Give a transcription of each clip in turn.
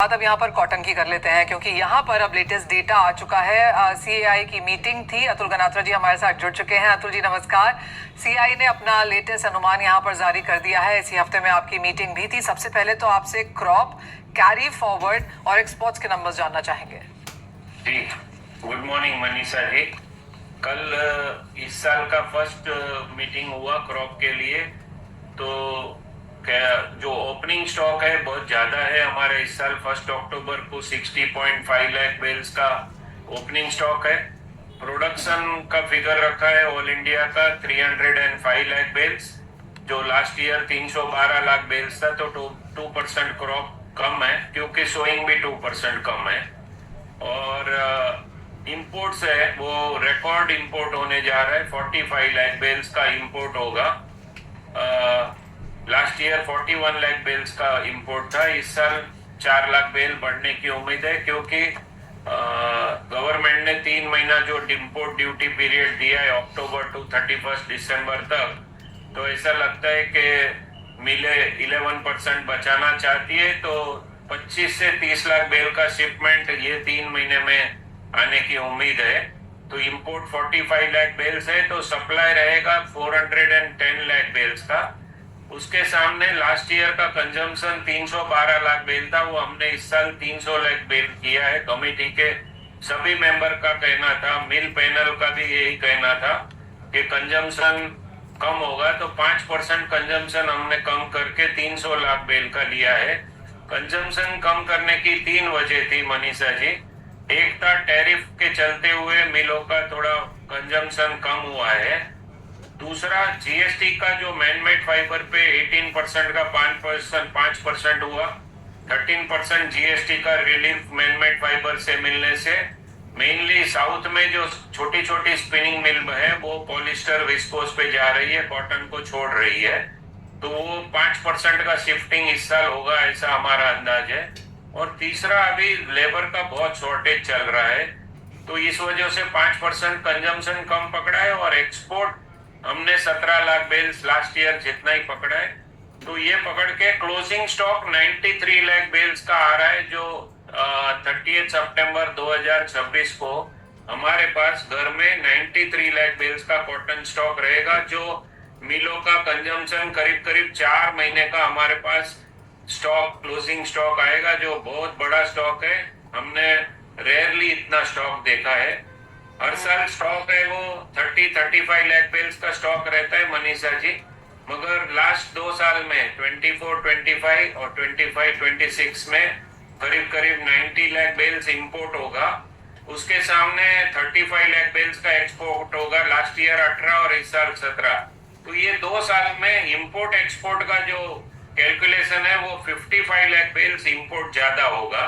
बात अब यहाँ पर कॉटन की कर लेते हैं क्योंकि यहाँ पर अब लेटेस्ट डेटा आ चुका है। सीएआई की मीटिंग थी। अतुल गनात्रा जी हमारे साथ जुड़ चुके हैं। अतुल जी नमस्कार। सीएआई ने अपना लेटेस्ट अनुमान यहाँ पर जारी कर दिया है। इसी हफ्ते में आपकी मीटिंग भी थी। सबसे पहले तो आपसे क्रॉप, कैरी फॉरवर्ड और एक्सपोर्ट्स के नंबर्स जानना चाहेंगे। जी, गुड मॉर्निंग मनीषा जी। कल इस साल का फर्स्ट मीटिंग हुआ क्रॉप के लिए, तो जो ओपनिंग स्टॉक है बहुत ज्यादा है हमारे इस साल। 1 अक्टूबर को 60.5 लाख बेल्स का ओपनिंग स्टॉक है। प्रोडक्शन का फिगर रखा है ऑल इंडिया का 305 लाख बेल्स, जो लास्ट ईयर 312 लाख बेल्स था, तो 2% क्रॉप कम है क्योंकि सोइंग भी 2% कम है। और इंपोर्ट्स है वो रिकॉर्ड इंपोर्ट होने जा रहा है। 45 लाख बेल्स का इंपोर्ट होगा। लास्ट ईयर 41 लाख बेल्स का इंपोर्ट था। इस साल 4 लाख बेल बढ़ने की उम्मीद है क्योंकि गवर्नमेंट ने 3 महीना जो इंपोर्ट ड्यूटी पीरियड दिया है अक्टूबर टू 31 दिसंबर तक, तो ऐसा लगता है कि मिले 11% बचाना चाहती है, तो 25 से 30 लाख बेल का शिपमेंट ये 3 महीने में आने की उम्मीद है। तो इंपोर्ट 45 लाख बेल्स है, तो सप्लाई रहेगा 410 लाख बेल्स का। उसके सामने लास्ट ईयर का कंजम्पशन 312 लाख बेल था, वो हमने इस साल 300 लाख बेल किया है। कमेटी के सभी मेंबर का कहना था, मिल पैनल का भी यही कहना था कि कंजम्पशन कम होगा, तो 5% कंजम्पशन हमने कम करके 300 लाख बेल का लिया है। कंजम्पशन कम करने की 3 वजह थी मनीषा जी। एक था टैरिफ के चलते हुए मिलों का थोड़ा कंजम्पशन कम हुआ है। दूसरा जीएसटी का जो मैनमेड फाइबर पे 18% का 5% हुआ। 13% जीएसटी का रिलीफ मैनमेड फाइबर से मिलने से मेनली साउथ में जो छोटी छोटी स्पिनिंग मिल है वो पॉलिस्टर विस्कोस पे जा रही है, कॉटन को छोड़ रही है, तो वो 5% का शिफ्टिंग इस साल होगा, ऐसा हमारा अंदाज है। और तीसरा अभी लेबर का बहुत शॉर्टेज चल रहा है, तो इस वजह से 5% कंजम्पशन कम पकड़ा है। और एक्सपोर्ट हमने 17 लाख बेल्स लास्ट ईयर जितना ही पकड़ा है, तो ये पकड़ के क्लोजिंग स्टॉक 93 लाख बेल्स का आ रहा है, जो 30 सितंबर 2026 को हमारे पास घर में 93 लाख बेल्स का कॉटन स्टॉक रहेगा, जो मिलों का कंजम्पशन करीब करीब 4 महीने का हमारे पास स्टॉक, क्लोजिंग स्टॉक आएगा, जो बहुत बड़ा स्टॉक है। हमने रेयरली इतना स्टॉक देखा है। हर साल स्टॉक है वो 30-35 लाख बेल्स का स्टॉक रहता है मनीषा जी, मगर लास्ट 2 साल में 24-25 और 25-26 में करीब करीब 90 लाख बेल्स इंपोर्ट होगा। उसके सामने 35 लाख बेल्स का एक्सपोर्ट होगा। लास्ट ईयर 18 और इस साल 17, तो ये 2 साल में इंपोर्ट एक्सपोर्ट का जो कैलकुलेशन है वो 55 लाख बेल्स इंपोर्ट ज्यादा होगा।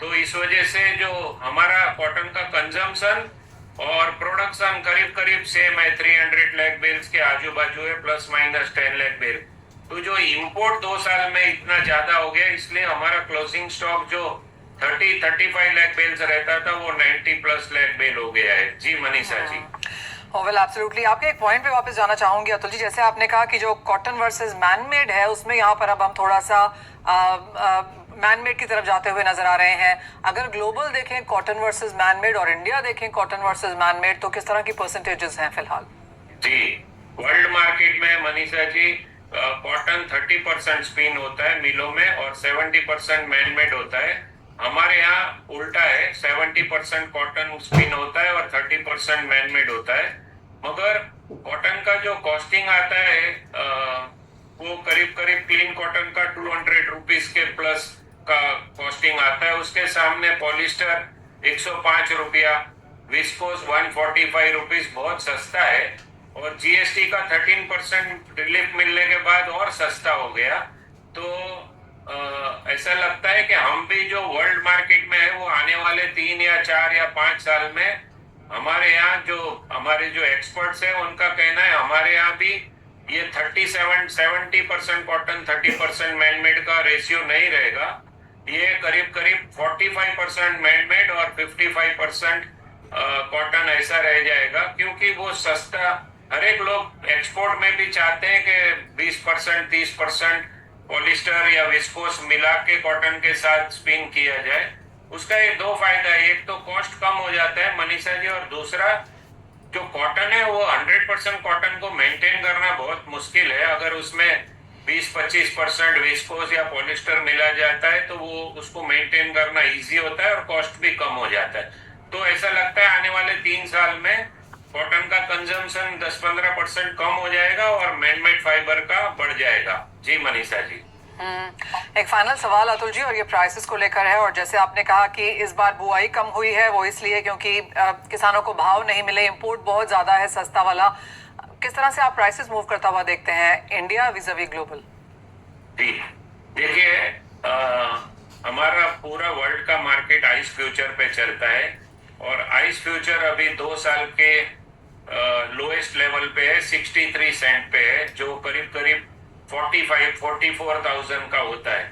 तो इस वजह से जो हमारा कॉटन का कंजम्पशन और प्रोडक्शन करीब करीब सेम है, 300 लाख बेल्स के आजू बाजू है, प्लस माइनस 10 लाख बेल। तो जो इंपोर्ट 2 साल में इतना ज्यादा हो गया, इसलिए हमारा क्लोजिंग स्टॉक जो 30-35 लाख बेल्स रहता था वो 90+ लाख बेल हो गया है। जी मनीषा जी। Well absolutely. आपके एक पॉइंट पे वापस जाना चाहूंगी अतुल जी। जैसे आपने कहा कि जो कॉटन वर्सेस मैनमेड है, उसमें यहाँ पर अब हम थोड़ा सा मैनमेड की तरफ जाते हुए नजर आ रहे हैं। अगर ग्लोबल देखें कॉटन वर्सेस मैनमेड और इंडिया देखें कॉटन वर्सेस मैनमेड, तो किस तरह की परसेंटेजेस हैं फिलहाल? जी, वर्ल्ड मार्केट में मनीषा जी कॉटन 30% स्पिन होता है मिलों में और 70% मैनमेड होता है। हमारे यहाँ उल्टा है, 70% कॉटन स्पिन होता है और 30% मैनमेड होता है। मगर कॉटन का जो कॉस्टिंग आता है वो करीब करीब क्लीन कॉटन का 200 रुपीज के प्लस का कॉस्टिंग आता है। उसके सामने पॉलिस्टर 105 रुपया, विस्कोस 145 रुपीज, बहुत सस्ता है। और जीएसटी का 13% रिलीफ मिलने के बाद और सस्ता हो गया। तो ऐसा लगता है कि हम भी जो वर्ल्ड मार्केट में है वो आने वाले 3 या 4 या 5 साल में हमारे यहाँ जो हमारे जो एक्सपर्ट्स हैं उनका कहना है हमारे यहाँ भी ये 70% कॉटन 30% मैनमेड का रेशियो नहीं रहेगा। ये करीब करीब 45% मैनमेड और 55% कॉटन ऐसा रह जाएगा, क्योंकि वो सस्ता, हर एक लोग एक्सपोर्ट में भी चाहते हैं कि 20% 30% पॉलिस्टर या विस्कोस मिला के कॉटन के साथ स्पिन किया जाए, उसका ये दो फायदा है। एक तो कॉस्ट कम हो जाता है मनीषा जी, और दूसरा जो कॉटन है वो 100% कॉटन को मेंटेन करना बहुत मुश्किल है। अगर उसमें 20-25% विस्कोस या पॉलिस्टर मिला जाता है तो वो उसको मेंटेन करना इजी होता है और कॉस्ट भी कम हो जाता है। तो ऐसा लगता है आने वाले 3 साल में कॉटन का कंजम्पशन 10-15% कम हो जाएगा और मैनमेड फाइबर का बढ़ जाएगा। जी मनीषा जी। एक फाइनल सवाल अतुल जी, और ये प्राइसेस को लेकर है। और जैसे आपने कहा कि इस बार बुआई कम हुई है, वो इसलिए क्योंकि किसानों को भाव नहीं मिले, इंपोर्ट बहुत ज्यादा है सस्ता वाला। किस तरह से आप प्राइसेस मूव करता हुआ देखते हैं इंडिया विज़ावी ग्लोबल? जी देखिए, हमारा पूरा वर्ल्ड का मार्केट आइस फ्यूचर पे चलता है और आइस फ्यूचर अभी 2 साल के लोएस्ट लेवल पे है, 63 सेंट पे है, जो करीब करीब 44,000 का होता है।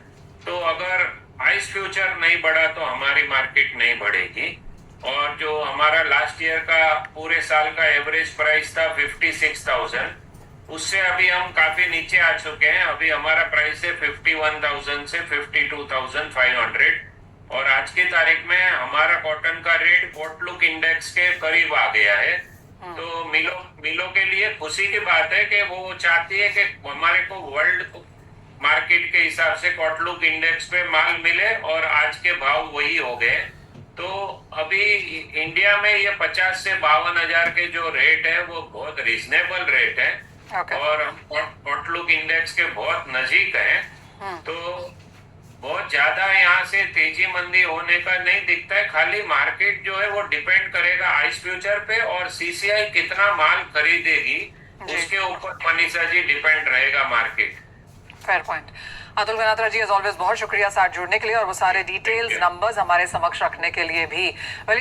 तो अगर आइस फ्यूचर नहीं बढ़ा तो हमारी मार्केट नहीं बढ़ेगी। और जो हमारा लास्ट ईयर का पूरे साल का एवरेज प्राइस था 56,000, उससे अभी हम काफी नीचे आ चुके हैं। अभी हमारा प्राइस है 51,000 से 52,500 और आज की तारीख में हमारा कॉटन का रेट पोर्टलुक इंडेक्स के करीब आ गया है। तो मिलों के लिए खुशी की बात है कि वो चाहती है कि हमारे को वर्ल्ड मार्केट के हिसाब से पोर्टलुक इंडेक्स पे माल मिले और आज के भाव वही हो गए। तो अभी इंडिया में ये 50 से 52,000 के जो रेट है वो बहुत रीजनेबल रेट है। और पोर्टलुक इंडेक्स के बहुत नजीक है। तो बहुत ज्यादा यहाँ से तेजी मंदी होने का नहीं दिखता है। खाली मार्केट जो है वो डिपेंड करेगा आइस फ्यूचर पे और सीसीआई कितना माल खरीदेगी उसके ऊपर मनीषा जी डिपेंड रहेगा market. Fair point. Atul Ganatra ji, as always बहुत शुक्रिया साथ जुड़ने के लिए और वो सारे डिटेल्स नंबर्स हमारे समक्ष रखने के लिए भी।